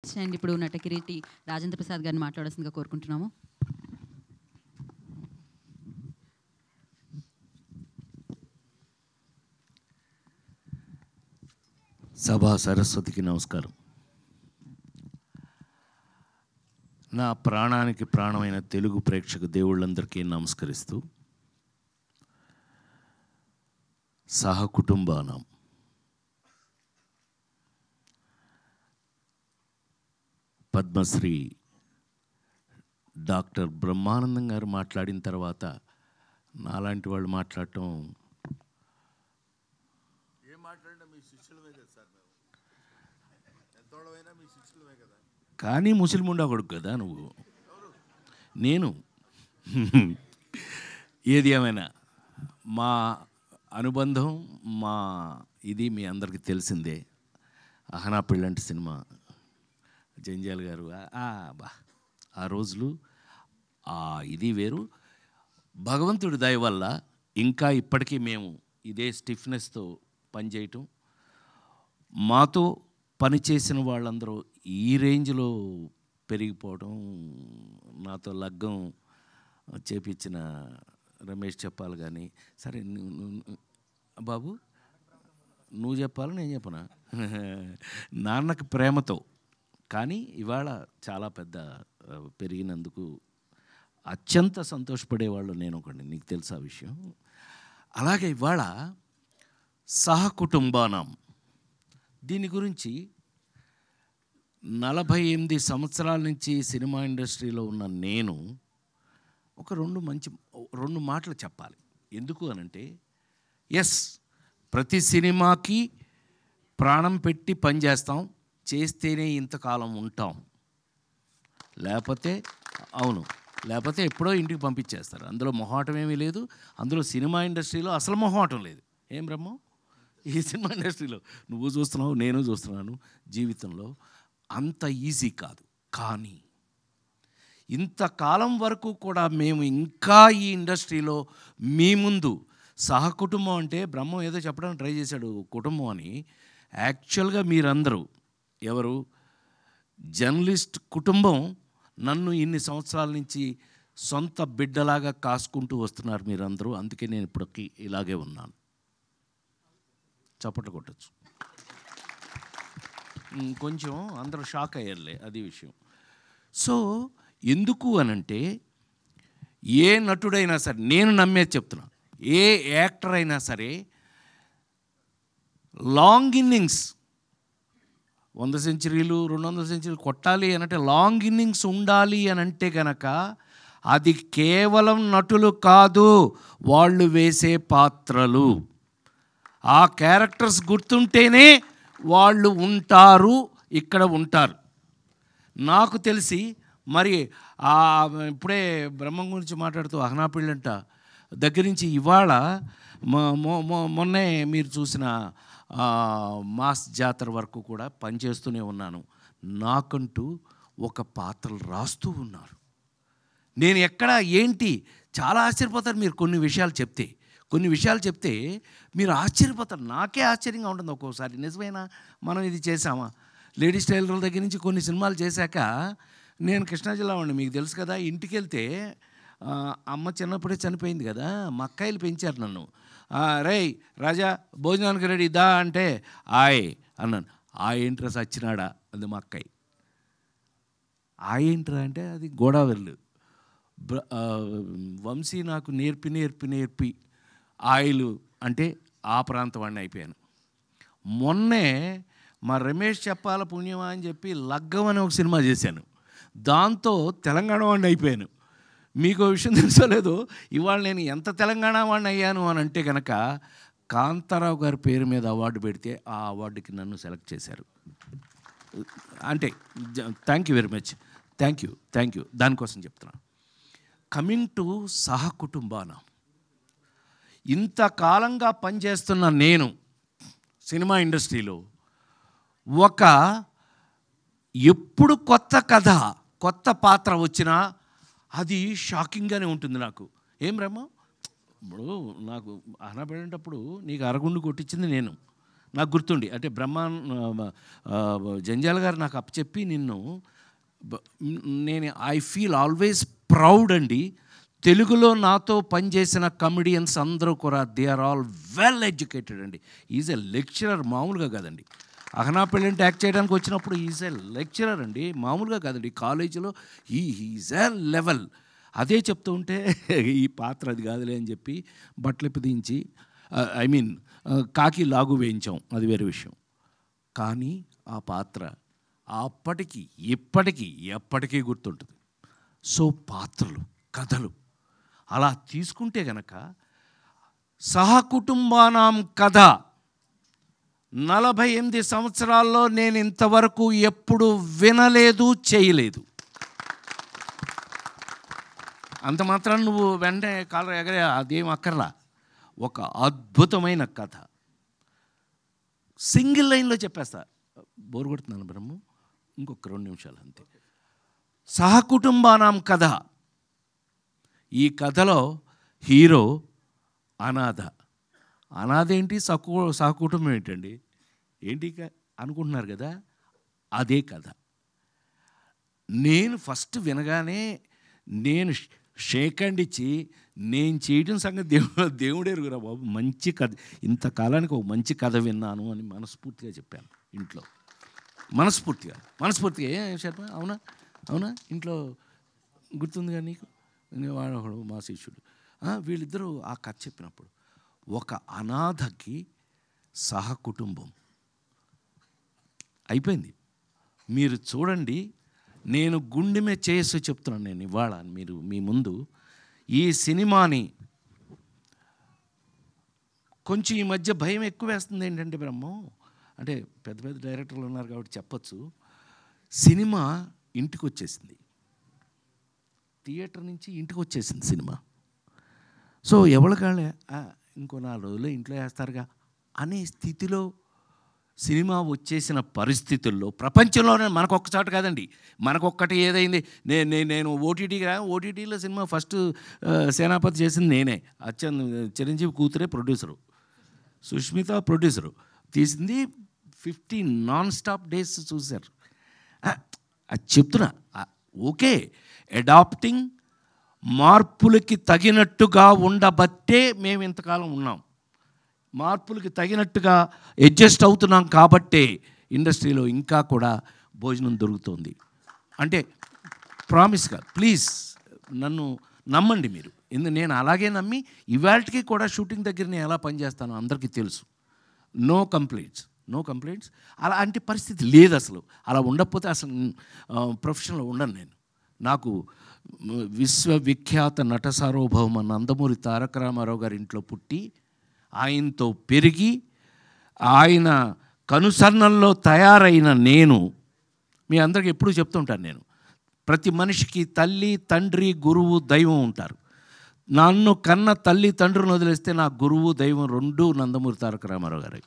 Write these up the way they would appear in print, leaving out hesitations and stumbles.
Much. And ఇప్పుడు నటకిరీటి రాజేంద్ర ప్రసాద్ గారిని మాట్లాడాల్సిందిగా కోరుకుంటున్నాము. సభా సరస్వతికి నమస్కారం. నా ప్రాణానికి ప్రాణమైన తెలుగు ప్రేక్షక దేవుళ్ళందరికీ నమస్కరిస్తూ, సహకుటుంబానం పద్మశ్రీ డాక్టర్ బ్రహ్మానందం గారు మాట్లాడిన తర్వాత నాలాంటి వాళ్ళు మాట్లాడటం, కానీ ముస్లిం కొడుకు కదా నువ్వు, నేను ఏది ఏమైనా మా అనుబంధం, మా ఇది మీ అందరికీ తెలిసిందే. అహనా పెళ్ళంటి సినిమా, జంజాల్ గారు, బా ఆ రోజులు ఇది వేరు. భగవంతుడి దయ వల్ల ఇంకా ఇప్పటికీ మేము ఇదే స్టిఫ్నెస్తో పనిచేయటం, మాతో పనిచేసిన వాళ్ళందరూ ఈ రేంజ్లో పెరిగిపోవడం, నాతో లగ్గం చేపించిన రమేష్ చెప్పాలి. కానీ సరే బాబు నువ్వు చెప్పాలి, నేను చెప్పనా? నాన్నకి ప్రేమతో, కానీ ఇవాళ చాలా పెద్ద పెరిగినందుకు అత్యంత సంతోషపడేవాళ్ళు నేను ఒకటి, నీకు తెలుసా విషయం. అలాగే ఇవాళ సహకుటుంబానం దీని గురించి 48 సంవత్సరాల నుంచి సినిమా ఇండస్ట్రీలో ఉన్న నేను ఒక రెండు మాటలు చెప్పాలి. ఎందుకు అనంటే, ఎస్, ప్రతి సినిమాకి ప్రాణం పెట్టి పనిచేస్తాం, చేస్తేనే ఇంతకాలం ఉంటాం, లేకపోతే ఎప్పుడో ఇంటికి పంపించేస్తారు. అందులో మొహాటం ఏమీ లేదు. అందులో సినిమా ఇండస్ట్రీలో అసలు మొహాటం లేదు. ఏం బ్రహ్మం, ఈ సినిమా ఇండస్ట్రీలో నువ్వు చూస్తున్నావు, నేను చూస్తున్నాను, జీవితంలో అంత ఈజీ కాదు. కానీ ఇంతకాలం వరకు కూడా మేము ఇంకా ఈ ఇండస్ట్రీలో మీ ముందు సహకుటుంబం అంటే, బ్రహ్మం ఏదో చెప్పడానికి ట్రై చేశాడు కుటుంబం అని. యాక్చువల్గా మీరందరూ ఎవరు, జర్నలిస్ట్ కుటుంబం నన్ను ఇన్ని సంవత్సరాల నుంచి సొంత బిడ్డలాగా కాసుకుంటూ వస్తున్నారు మీరందరూ. అందుకే నేను ఇప్పటికీ ఇలాగే ఉన్నాను. చప్పట్లు కొట్టచ్చు. కొంచెం అందరూ షాక్ అయ్యారులే, అది విషయం. సో ఎందుకు అనంటే, ఏ నటుడైనా సరే, నేను నమ్మేది చెప్తున్నా, ఏ యాక్టర్ అయినా సరే లాంగ్ ఇన్నింగ్స్ 100 సెంచరీలు 200 సెంచరీలు కొట్టాలి అనంటే, లాంగ్ ఇన్నింగ్స్ ఉండాలి అనంటే కనుక అది కేవలం నటులు కాదు, వాళ్ళు వేసే పాత్రలు, ఆ క్యారెక్టర్స్ గుర్తుంటేనే వాళ్ళు ఉంటారు, ఇక్కడ ఉంటారు. నాకు తెలిసి మరి ఇప్పుడే బ్రహ్మం గురించి మాట్లాడుతూ అహనా పెళ్ళంట దగ్గర నుంచి ఇవాళ మొన్నే మీరు చూసిన మాస్ జాతర వరకు కూడా పనిచేస్తూనే ఉన్నాను. నాకంటూ ఒక పాత్రలు రాస్తూ ఉన్నారు. నేను ఎక్కడ ఏంటి చాలా ఆశ్చర్యపోతారు మీరు. కొన్ని విషయాలు చెప్తే మీరు ఆశ్చర్యపోతారు. నాకే ఆశ్చర్యంగా ఉంటుంది ఒక్కోసారి. నిజమేనా, మనం ఇది చేసామా? లేడీస్ టైలర్ల దగ్గర నుంచి కొన్ని సినిమాలు చేశాక, నేను కృష్ణా జిల్లా వాడిని, మీకు తెలుసు కదా. ఇంటికి వెళ్తే అమ్మ చిన్నప్పుడే చనిపోయింది కదా, మా అక్కాయిలు పెంచారు నన్ను. రేయ్ రాజా భోజనానికి రెడీ దా అంటే ఆయ్ అన్నాను. ఏంట్రా సచ్చినాడా అది మా అక్కాయి. ఏంట్రా అంటే అది గోదావరిలు. వంశీ నాకు నేర్పి ఆయిలు అంటే ఆ ప్రాంతం వాడిని అయిపోయాను. మొన్నే మా రమేష్ చెప్పాల పుణ్యమా అని చెప్పి లగ్గం అని ఒక సినిమా చేశాను, దాంతో తెలంగాణ వాడిని అయిపోయాను. మీకు విషయం తెలుసో లేదో, ఇవాళ నేను ఎంత తెలంగాణ వాడిని అయ్యాను అని అంటే కనుక, కాంతారావు గారి పేరు మీద అవార్డు పెడితే ఆ అవార్డుకి నన్ను సెలెక్ట్ చేశారు. అంటే thank you very much, thank you. దానికోసం చెప్తున్నాను. కమింగ్ టు సహకుటుంబాన, ఇంతకాలంగా పనిచేస్తున్న నేను సినిమా ఇండస్ట్రీలో ఎప్పుడు కొత్త కథ, కొత్త పాత్ర వచ్చినా అది షాకింగ్గానే ఉంటుంది నాకు. ఏం బ్రహ్మ, ఇప్పుడు నాకు అహనా పడేటప్పుడు నీకు అరగుండు కొట్టించింది నేను, నాకు గుర్తుండి, అంటే జంజాల గారు నాకు అప్పచెప్పి నేను ఐ ఫీల్ ఆల్వేస్ ప్రౌడ్ అండి. తెలుగులో నాతో పనిచేసిన కమెడియన్స్ అందరూ కూడా they are all well educated అండి. ఈజ్ ఎ లెక్చరర్, మామూలుగా కాదండి. అహనా పెళ్ళంటే యాక్ట్ చేయడానికి వచ్చినప్పుడు ఈజ్ ఎ లెక్చరర్ అండి, మామూలుగా కాదండి. కాలేజీలో ఈజ్ ఎ లెవెల్. అదే చెప్తూ ఉంటే ఈ పాత్ర అది కాదులే అని చెప్పి బట్టలు దించి కాకి లాగు వేయించాం, అది వేరే విషయం. కానీ ఆ పాత్ర అప్పటికి ఇప్పటికీ ఎప్పటికీ గుర్తుంటుంది. సో పాత్రలు, కథలు అలా తీసుకుంటే గనక సహకుటుంబానాం కథ 48 సంవత్సరాల్లో నేను ఇంతవరకు ఎప్పుడు వినలేదు, చేయలేదు. అంత మాత్రం నువ్వు వెంటనే కాలర్ ఎగరే అదేం అక్కర్లా. ఒక అద్భుతమైన కథ సింగిల్ లైన్లో చెప్పేస్తా. బోరు కొడుతున్నాను బ్రహ్మ, ఇంకొక 2 నిమిషాలు అంతే. సహకుటుంబానాం కథ. ఈ కథలో హీరో అనాథ. అనాథ ఏంటి, సహకుటుంబం ఏంటండి, ఏంటి అనుకుంటున్నారు కదా, అదే కథ. నేను ఫస్ట్ వినగానే నేను షేక్ హ్యాండ్ ఇచ్చి నేను చేయడం సంగతి దేవుడే ఎరుగురా బాబు, మంచి కథ, ఇంతకాలానికి ఒక మంచి కథ విన్నాను అని మనస్ఫూర్తిగా చెప్పాను ఇంట్లో. మనస్ఫూర్తిగా ఏం శర్మ, అవునా ఇంట్లో గుర్తుందిగా నీకు, వాడు మా శిష్యుడు. వీళ్ళిద్దరూ ఆ కథ చెప్పినప్పుడు ఒక అనాథకి సహకుటుంబం అయిపోయింది. మీరు చూడండి, నేను గుండె మీద చేసి చెప్తున్నాను నేను ఇవాళ మీరు మీ ముందు. ఈ సినిమాని కొంచెం ఈ మధ్య భయం ఎక్కువ వేస్తుంది. ఏంటంటే బ్రహ్మం, అంటే పెద్ద డైరెక్టర్లు ఉన్నారు కాబట్టి చెప్పచ్చు, సినిమా ఇంటికి వచ్చేసింది, థియేటర్ నుంచి ఇంటికి వచ్చేసింది సినిమా. సో ఎవరికాళ్ళే ఇంకో 4 రోజులు ఇంట్లో వేస్తారుగా అనే స్థితిలో సినిమా వచ్చేసిన పరిస్థితుల్లో ప్రపంచంలోనే మనకొక్క కాదండి, మనకొక్కటి ఏదైంది, నేను ఓటీటీలో సినిమా ఫస్ట్ సేనాపతి చేసింది నేనే. చిరంజీవి కూతురే ప్రొడ్యూసరు, సుష్మిత ప్రొడ్యూసరు, తీసింది 50 నాన్ స్టాప్ డేస్ చూశారు. అది చెప్తున్నా. ఓకే, అడాప్టింగ్, మార్పులకి తగినట్టుగా ఉండబట్టే మేము ఇంతకాలం ఉన్నాం. మార్పులకి తగినట్టుగా అడ్జస్ట్ అవుతున్నాం కాబట్టే ఇండస్ట్రీలో ఇంకా కూడా భోజనం దొరుకుతుంది. అంటే ప్రామిస్గా ప్లీజ్ నన్ను నమ్మండి మీరు. నేను అలాగే నమ్మి ఇవాళకి కూడా షూటింగ్ దగ్గర నేను ఎలా పనిచేస్తానో అందరికీ తెలుసు. No complaints. అలాంటి పరిస్థితి లేదు అసలు. అలా ఉండకపోతే అసలు ప్రొఫెషన్లో ఉండను నేను. నాకు విశ్వవిఖ్యాత నట సార్వభౌమ నందమూరి తారక రామారావు గారి ఇంట్లో పుట్టి ఆయనతో పెరిగి ఆయన కనుసన్నల్లో తయారైన నేను మీ అందరికీ ఎప్పుడూ చెప్తుంటాను, నేను ప్రతి మనిషికి తల్లి, తండ్రి, గురువు, దైవం ఉంటారు. నన్ను కన్న తల్లి తండ్రిని వదిలేస్తే నా గురువు, దైవం 2 నందమూరి తారక రామారావు గారు.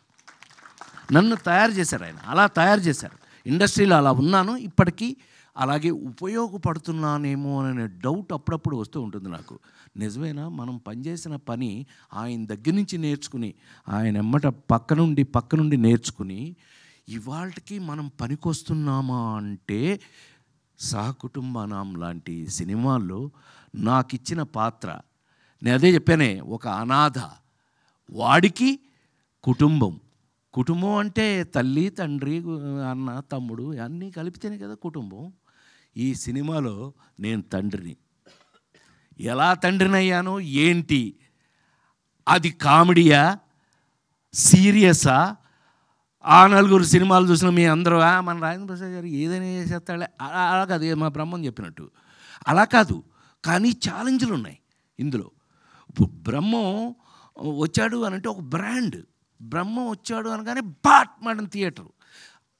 నన్ను తయారు చేశారు ఆయన, అలా తయారు చేశారు. ఇండస్ట్రీలో అలా ఉన్నాను, ఇప్పటికీ అలాగే ఉపయోగపడుతున్నానేమో అనే డౌట్ అప్పుడప్పుడు వస్తూ ఉంటుంది నాకు. నిజమేనా, మనం పనిచేసిన పని ఆయన దగ్గర నుంచి నేర్చుకుని, ఆయన ఎమ్మట పక్క నుండి నేర్చుకుని ఇవాళకి మనం పనికొస్తున్నామా అంటే సహకుటుంబానాం లాంటి సినిమాల్లో నాకు ఇచ్చిన పాత్ర, నేను అదే చెప్పానే, ఒక అనాథ, వాడికి కుటుంబం అంటే తల్లి, తండ్రి, అన్న, తమ్ముడు అన్నీ కలిపితేనే కదా కుటుంబం. ఈ సినిమాలో నేను తండ్రిని. ఎలా తండ్రిని అయ్యానో ఏంటి, అది కామెడీయా, సీరియసా? ఆ 4 సినిమాలు చూసిన మీ అందరూ మన రాజేంద్ర ప్రసాద్ గారు ఏదైనా చేసేస్తాడే, అలా కాదు, మా బ్రహ్మం చెప్పినట్టు అలా కాదు. కానీ ఛాలెంజ్లు ఉన్నాయి ఇందులో. ఇప్పుడు బ్రహ్మం వచ్చాడు అని అంటే ఒక బ్రాండ్. బ్రహ్మం వచ్చాడు అనగానే బాట్ మేడం థియేటరు,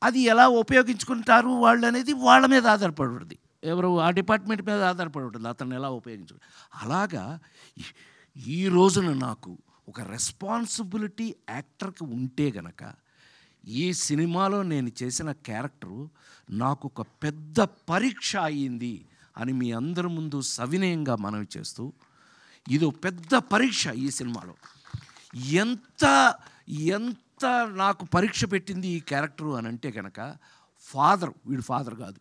అది ఎలా ఉపయోగించుకుంటారు వాళ్ళు అనేది వాళ్ళ మీద ఆధారపడి ఉంటుంది, ఎవరు ఆ డిపార్ట్మెంట్ మీద ఆధారపడి ఉంటుంది అతన్ని ఎలా ఉపయోగించు. అలాగా ఈ రోజున నాకు ఒక రెస్పాన్సిబిలిటీ యాక్టర్కి ఉంటే గనక ఈ సినిమాలో నేను చేసిన క్యారెక్టరు నాకు ఒక పెద్ద పరీక్ష అయ్యింది అని మీ అందరి ముందు సవినయంగా మనవి చేస్తూ, ఇది పెద్ద పరీక్ష ఈ సినిమాలో. ఎంత ఎంత నాకు పరీక్ష పెట్టింది ఈ క్యారెక్టరు అని అంటే కనుక, వీడు ఫాదర్ కాదు,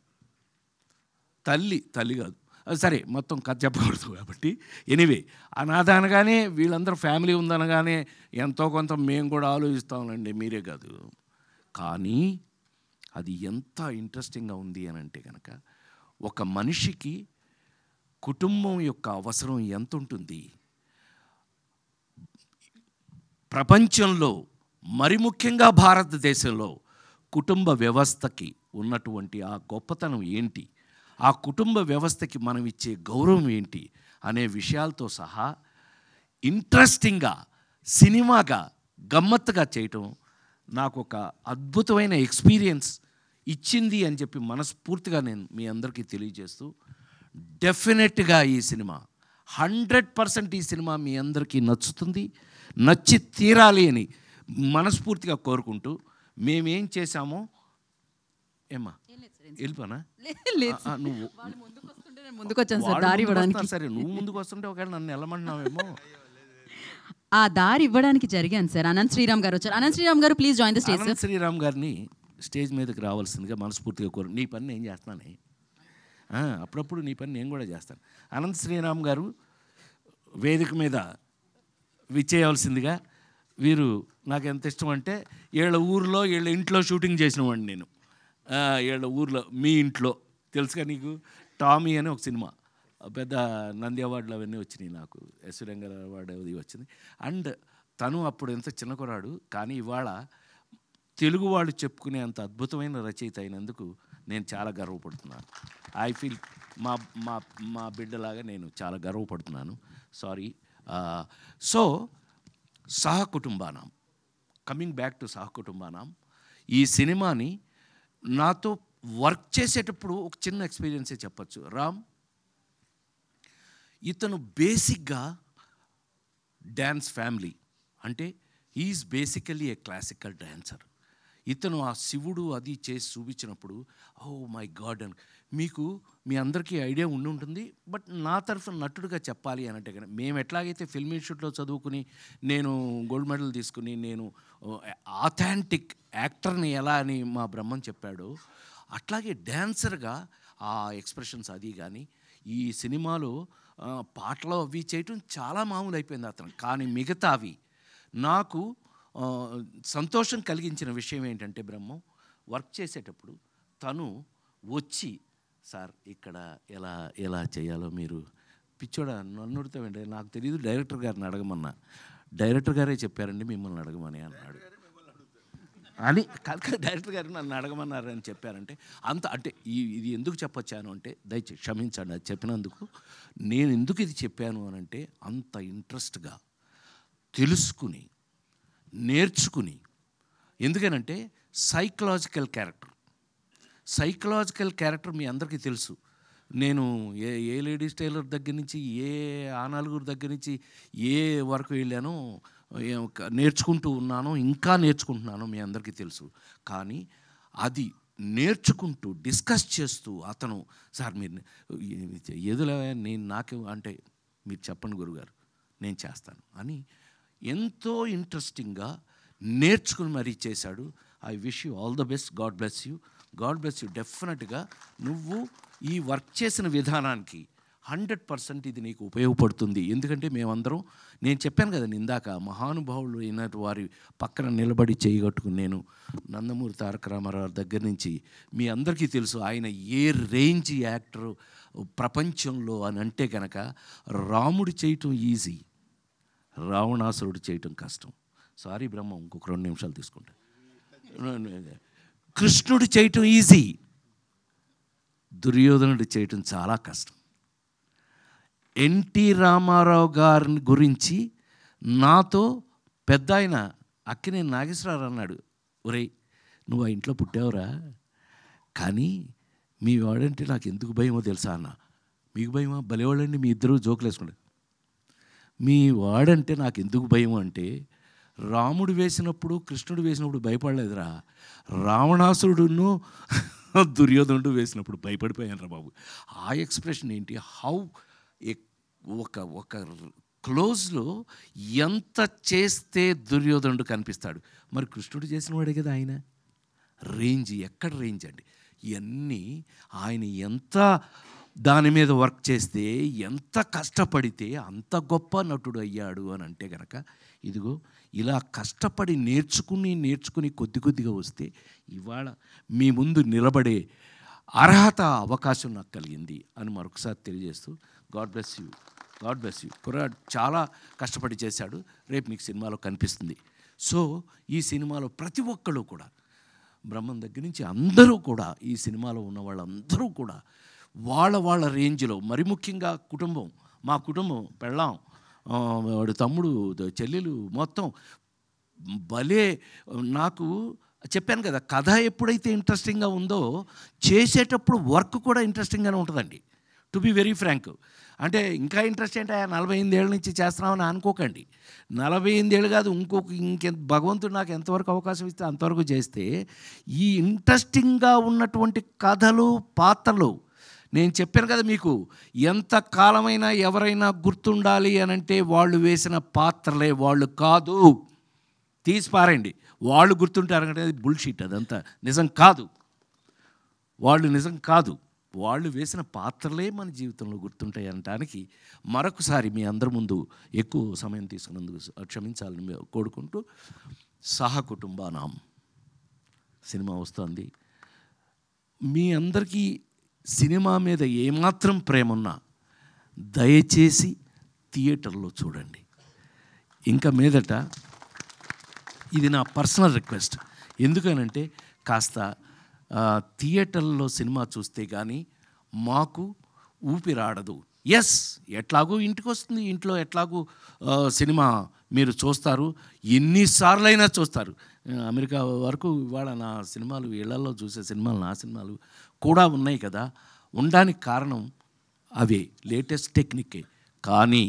తల్లి కాదు, సరే మొత్తం కథ చెప్పకూడదు కాబట్టి ఎనీవే, అనాథ అనగానే వీళ్ళందరూ ఫ్యామిలీ ఉందనగానే ఎంతో కొంత మేము కూడా ఆలోచిస్తామండి, మీరే కాదు. కానీ అది ఎంత ఇంట్రెస్టింగ్గా ఉంది అని అంటే కనుక, ఒక మనిషికి కుటుంబం యొక్క అవసరం ఎంత ఉంటుంది, ప్రపంచంలో మరి ముఖ్యంగా భారతదేశంలో కుటుంబ వ్యవస్థకి ఉన్నటువంటి ఆ గొప్పతనం ఏంటి, ఆ కుటుంబ వ్యవస్థకి మనం ఇచ్చే గౌరవం ఏంటి అనే విషయాలతో సహా ఇంట్రెస్టింగ్గా సినిమాగా గమ్మత్తుగా చేయటం నాకు ఒక అద్భుతమైన ఎక్స్పీరియన్స్ ఇచ్చింది అని చెప్పి మనస్ఫూర్తిగా నేను మీ అందరికీ తెలియజేస్తూ, డెఫినెట్గా ఈ సినిమా 100% ఈ సినిమా మీ అందరికీ నచ్చుతుంది, నచ్చి తీరాలి అని మనస్ఫూర్తిగా కోరుకుంటూ, మేమేం చేశామో ఏమ్మా వెళ్ళిపోనా నువ్వు సరే, నువ్వు ముందుకు వస్తుంటే ఒకవేళ నన్ను వెళ్ళమంటున్నావేమో. ఆ దారి ఇవ్వడానికి జరిగాను సార్. అనంత్ శ్రీరామ్ గారు వచ్చారు. అనంత్ శ్రీరామ్ గారు please join the stage. Anant Sriram గారిని స్టేజ్ మీదకి రావాల్సిందిగా మనస్ఫూర్తిగా నీ పని నేను చేస్తున్నానే, అప్పుడప్పుడు నీ పని నేను కూడా చేస్తాను. అనంత్ శ్రీరామ్ గారు వేదిక మీద విచ్చేయవలసిందిగా. వీరు నాకు ఎంత ఇష్టం అంటే, వీళ్ళ ఊర్లో వీళ్ళ ఇంట్లో షూటింగ్ చేసిన వాడిని నేను. వీళ్ళ ఊర్లో మీ ఇంట్లో తెలుసుగా నీకు, టామీ అని ఒక సినిమా, పెద్ద నంది అవార్డులు అవన్నీ వచ్చినాయి నాకు, ఎస్ రంగారావు అవార్డు అది వచ్చింది. అండ్ తను అప్పుడు ఎంత చిన్న కుర్రాడు, కానీ ఇవాళ తెలుగు వాళ్ళు చెప్పుకునే అంత అద్భుతమైన రచయిత అయినందుకు నేను చాలా గర్వపడుతున్నాను. ఐ ఫీల్ మా బిడ్డలాగా నేను చాలా గర్వపడుతున్నాను. Sorry. So Sahakutumbanam, coming back to Sahakutumbanam, ఈ సినిమాని నాతో వర్క్ చేసేటప్పుడు ఒక చిన్న ఎక్స్పీరియన్సే చెప్పచ్చు. రామ్ ఇతను బేసిక్గా డ్యాన్స్ ఫ్యామిలీ, అంటే is basically a classical dancer. ఇతను ఆ శివుడు అది చేసి చూపించినప్పుడు ఓ మై గాడ్ అని మీ అందరికీ ఐడియా ఉండి ఉంటుంది. బట్ నా తరఫున నటుడుగా చెప్పాలి అని అంటే, మేము ఎట్లాగైతే ఫిల్మ్ ఇన్స్టిట్యూట్లో చదువుకుని నేను గోల్డ్ మెడల్ తీసుకుని నేను ఆథెంటిక్ యాక్టర్ని ఎలా అని మా బ్రహ్మం చెప్పాడో, అట్లాగే డ్యాన్సర్గా ఆ ఎక్స్ప్రెషన్స్ అది కానీ ఈ సినిమాలో పాటలు అవి చేయటం చాలా మామూలు అయిపోయింది అతను. కానీ మిగతావి నాకు సంతోషం కలిగించిన విషయం ఏంటంటే, బ్రహ్మం వర్క్ చేసేటప్పుడు తను వచ్చి, సార్ ఇక్కడ ఎలా చేయాలో మీరు పిచ్చోడా నన్ను అడుగుతామండి, నాకు తెలియదు, డైరెక్టర్ గారిని అడగమన్నా, డైరెక్టర్ గారే చెప్పారండి మిమ్మల్ని అడగమని అన్నాడు అని. డైరెక్టర్ గారు నన్ను అడగమన్నారని చెప్పారంటే అంత అంటే ఇది ఎందుకు చెప్పొచ్చాను అంటే, దయచేసి క్షమించండి అది చెప్పినందుకు. నేను ఎందుకు ఇది చెప్పాను అని అంటే, అంత ఇంట్రెస్ట్గా తెలుసుకుని నేర్చుకుని, ఎందుకనంటే సైకలాజికల్ క్యారెక్టర్ మీ అందరికీ తెలుసు. నేను ఏ లేడీస్ టైలర్ దగ్గర నుంచి ఏ ఆనాలుగురు దగ్గర నుంచి ఏ వరకు వెళ్ళానో నేర్చుకుంటూ ఉన్నానో, ఇంకా నేర్చుకుంటున్నానో మీ అందరికీ తెలుసు. కానీ అది నేర్చుకుంటూ డిస్కస్ చేస్తూ అతను, సార్ మీరు ఏదిలే నాకు అంటే మీరు చెప్పండి గురుగారు నేను చేస్తాను అని ఎంతో ఇంట్రెస్టింగ్గా నేర్చుకుని మరీ చేశాడు. I wish you all the best. God bless you. డెఫినెట్గా నువ్వు ఈ వర్క్ చేసిన విధానానికి 100% ఇది నీకు ఉపయోగపడుతుంది. ఎందుకంటే మేమందరం, నేను చెప్పాను కదా ఇందాక, మహానుభావులు అయిన వారి పక్కన నిలబడి చేయగట్టుకుని నేను నందమూరి తారక రామారావు దగ్గర నుంచి మీ అందరికీ తెలుసు ఆయన ఏ రేంజ్ యాక్టర్ ప్రపంచంలో అని అంటే కనుక, రాముడు చేయటం ఈజీ, రావణాసురుడు చేయటం కష్టం. సారీ బ్రహ్మ, ఇంకొక 2 నిమిషాలు తీసుకుంటా. కృష్ణుడు చేయటం ఈజీ, దుర్యోధనుడు చేయటం చాలా కష్టం. ఎన్టీ రామారావు గారిని గురించి నాతో పెద్ద ఆయన అక్కినేని నాగేశ్వరరావు అన్నాడు, ఒరేయ్ నువ్వు ఆ ఇంట్లో పుట్టావురా, కానీ మీ వాడంటే నాకు ఎందుకు భయమో తెలుసా అన్న. మీకు భయమా? భలేవాళ్ళండి మీ ఇద్దరు జోకులు వేసుకుంటారు. మీ వాడంటే నాకు ఎందుకు భయం అంటే, రాముడు వేసినప్పుడు కృష్ణుడు వేసినప్పుడు భయపడలేదురా, రావణాసురుడును దుర్యోధనుడు వేసినప్పుడు భయపడిపోయాను రా బాబు. ఆ ఎక్స్ప్రెషన్ ఏంటి, హౌ ఒక క్లోజ్లో ఎంత చేస్తే దుర్యోధనుడు కనిపిస్తాడు. మరి కృష్ణుడు చేసిన వాడే కదా ఆయన. రేంజ్ ఎక్కడ రేంజ్ అండి. ఇవన్నీ ఆయన ఎంత దాని మీద వర్క్ చేస్తే, ఎంత కష్టపడితే అంత గొప్ప నటుడు అయ్యాడు అని అంటే కనుక, ఇదిగో ఇలా కష్టపడి నేర్చుకుని కొద్ది కొద్దిగా వస్తే ఇవాళ మీ ముందు నిలబడే అర్హత అవకాశం నాకు కలిగింది అని మరొకసారి తెలియజేస్తూ, God bless you, God bless you. కుర్రాడు చాలా కష్టపడి చేశాడు, రేపు మీకు సినిమాలో కనిపిస్తుంది. సో ఈ సినిమాలో ప్రతి ఒక్కళ్ళు కూడా, బ్రహ్మం దగ్గర నుంచి అందరూ కూడా, ఈ సినిమాలో ఉన్న వాళ్ళందరూ కూడా వాళ్ళ రేంజ్లో, మరి ముఖ్యంగా కుటుంబం, మా కుటుంబం, పెళ్ళాం, వాడు తమ్ముడు, చెల్లెలు, మొత్తం భలే. నాకు చెప్పాను కదా, కథ ఎప్పుడైతే ఇంట్రెస్టింగ్గా ఉందో చేసేటప్పుడు వర్క్ కూడా ఇంట్రెస్టింగ్గానే ఉంటుందండి. To be very frank. అంటే ఇంకా ఇంట్రెస్ట్ అంటే 48 ఏళ్ళ నుంచి చేస్తున్నామని అనుకోకండి. 48 ఏళ్ళు కాదు, భగవంతుడు నాకు ఎంతవరకు అవకాశం ఇస్తే అంతవరకు చేస్తే, ఈ ఇంట్రెస్టింగ్గా ఉన్నటువంటి కథలు, పాత్రలు, నేను చెప్పాను కదా మీకు, ఎంత కాలమైనా ఎవరైనా గుర్తుండాలి అనంటే వాళ్ళు వేసిన పాత్రలే, వాళ్ళు కాదు. తీసిపారండి, వాళ్ళు గుర్తుంటారంటే అది బుల్షీట్, అదంతా నిజం కాదు. వాళ్ళు నిజం కాదు, వాళ్ళు వేసిన పాత్రలే మన జీవితంలో గుర్తుంటాయి అనటానికి మరొకసారి మీ అందరి ముందు ఎక్కువ సమయం తీసుకున్నందుకు క్షమించాలని కోరుకుంటూ, సహకుటుంబానాం సినిమా వస్తుంది. మీ అందరికీ సినిమా మీద ఏమాత్రం ప్రేమ ఉన్నా దయచేసి థియేటర్లో చూడండి. ఇంకా మీదట ఇది నా పర్సనల్ రిక్వెస్ట్. ఎందుకనంటే కాస్త థియేటర్లో సినిమా చూస్తే కానీ మాకు ఊపిరాడదు. ఎస్, ఎట్లాగూ ఇంటికి వస్తుంది, ఇంట్లో ఎట్లాగూ సినిమా మీరు చూస్తారు, ఎన్నిసార్లైనా చూస్తారు. అమెరికా వరకు ఇవాళ నా సినిమాలు, ఇళ్లలో చూసే సినిమాలు, నా సినిమాలు కూడా ఉన్నాయి కదా. ఉండడానికి కారణం అవే, లేటెస్ట్ టెక్నికే. కానీ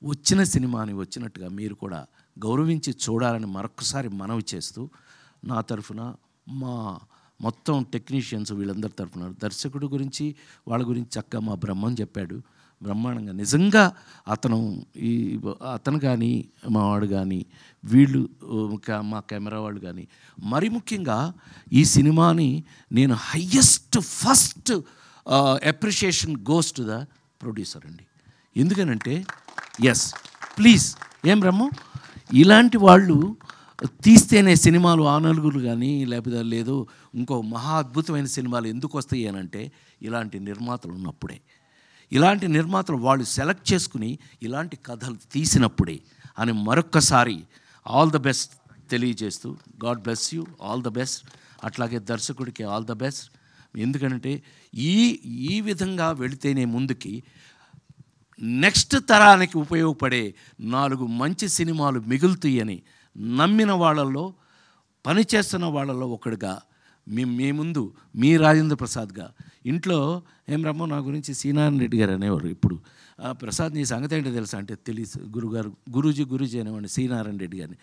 వచ్చిన సినిమాని వచ్చినట్టుగా మీరు కూడా గౌరవించి చూడాలని మరొకసారి మనవి చేస్తూ, నా తరఫున, మా మొత్తం టెక్నీషియన్స్ వీళ్ళందరి తరఫున, దర్శకుడు గురించి వాళ్ళ గురించి చక్కగా మా బ్రహ్మం చెప్పాడు, బ్రహ్మాండంగా. నిజంగా అతను కానీ, మా వాడు కానీ, వీళ్ళు, మా కెమెరా వాళ్ళు కానీ, మరి ముఖ్యంగా ఈ సినిమాని నేను first appreciation goes to the producer అండి. ఎందుకనంటే ఎస్, ప్లీజ్, ఏం బ్రహ్మం, ఇలాంటి వాళ్ళు తీస్తేనే సినిమాలు ఆ నలుగురు కానీ, లేకపోతే లేదు ఇంకో మహా అద్భుతమైన సినిమాలు ఎందుకు వస్తాయి అని అంటే, ఇలాంటి నిర్మాతలు ఉన్నప్పుడే, ఇలాంటి నిర్మాతలు వాళ్ళు సెలెక్ట్ చేసుకుని ఇలాంటి కథలు తీసినప్పుడే అని మరొక్కసారి ఆల్ ద బెస్ట్ తెలియజేస్తూ, God bless you, all the best. అట్లాగే దర్శకుడికి ఆల్ ద బెస్ట్. ఎందుకంటే ఈ విధంగా వెళితేనే ముందుకి నెక్స్ట్ తరానికి ఉపయోగపడే 4 మంచి సినిమాలు మిగులుతాయని నమ్మిన వాళ్ళల్లో, పనిచేస్తున్న వాళ్ళల్లో ఒకడుగా మీ ముందు మీ రాజేంద్ర ప్రసాద్గా, ఇంట్లో ఏం రమ్మో నా గురించి సీనారాయణ రెడ్డి గారు అనేవారు. ఇప్పుడు ప్రసాద్ నీ సంగతి ఏంటో తెలుసా అంటే, తెలుసు గురూజీ అనేవాడిని సీనారాయణ రెడ్డి గారిని.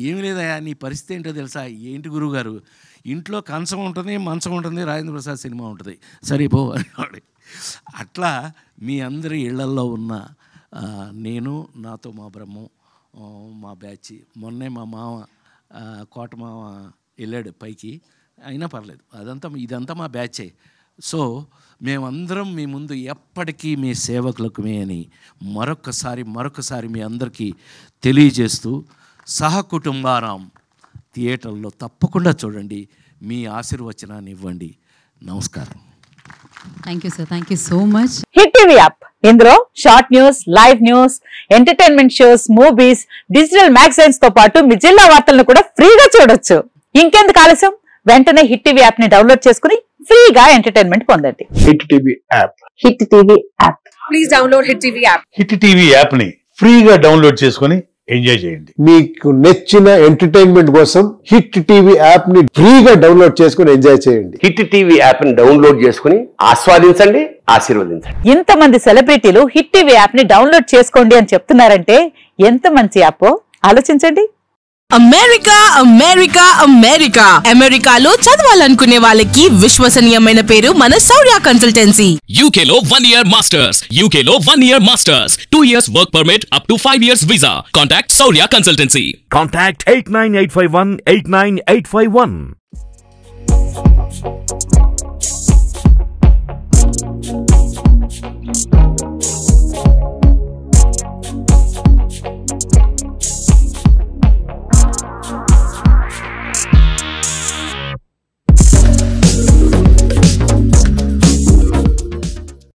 ఏమి లేదయా నీ పరిస్థితి ఏంటో తెలుసా, ఏంటి గురువుగారు, ఇంట్లో కంచం ఉంటుంది, మంచం ఉంటుంది, రాజేంద్ర ప్రసాద్ సినిమా ఉంటుంది, సరిపో అనేవాడు. అట్లా మీ అందరి ఇళ్లల్లో ఉన్న నేను, నాతో మా బ్రహ్మం, మా బ్యాచ్, మొన్నే మా మామ కోట మామ వెళ్ళాడు పైకి, అయినా పర్లేదు, ఇదంతా మా బ్యాచే. సో మేమందరం మీ ముందు ఎప్పటికీ మీ సేవకులకుమే అని మరొకసారి మీ అందరికీ తెలియజేస్తూ, సహకుటుంబారాం థియేటర్లో తప్పకుండా చూడండి, మీ ఆశీర్వచనాన్ని ఇవ్వండి. నమస్కారం. Thank you sir, thank you so much. Hit TV app, ఇందులో short news, live news, entertainment shows, movies, digital magazines తో పాటు మీ జిల్లా వార్తలను కూడా ఫ్రీగా చూడొచ్చు. ఇంకెందుకు ఆలస్యం, వెంటనే హిట్ టీవీ యాప్ ని డౌన్లోడ్ చేసుకుని ఫ్రీగా ఎంటర్టైన్మెంట్ పొందండి. Hit TV app, hit TV app, please download hit TV app. Hit TV app ని ఫ్రీగా డౌన్లోడ్ చేసుకుని ఎంజాయ్ చేయండి. మీకు నచ్చిన ఎంటర్టైన్మెంట్ కోసం హిట్ టీవీ యాప్ ని ఫ్రీగా డౌన్లోడ్ చేసుకుని ఎంజాయ్ చేయండి. హిట్ టీవీ యాప్ ని డౌన్లోడ్ చేసుకుని ఆస్వాదించండి, ఆశీర్వదించండి. ఇంతమంది సెలబ్రిటీలు హిట్ టీవీ యాప్ ని డౌన్లోడ్ చేసుకోండి అని చెప్తున్నారంటే ఎంత మంచి యాప్ ఆలోచించండి. అమెరికా అమెరికా అమెరికా అమెరికాలో చదవాలనుకునే వాళ్ళకి విశ్వసనీయమైన పేరు మన శౌర్య కన్సల్టెన్సీ. UK లో 1 year masters, UK లో 1 year masters, 2 years work permit up to 5 years visa. Contact Shaurya Consultancy. Contact 89851 89851.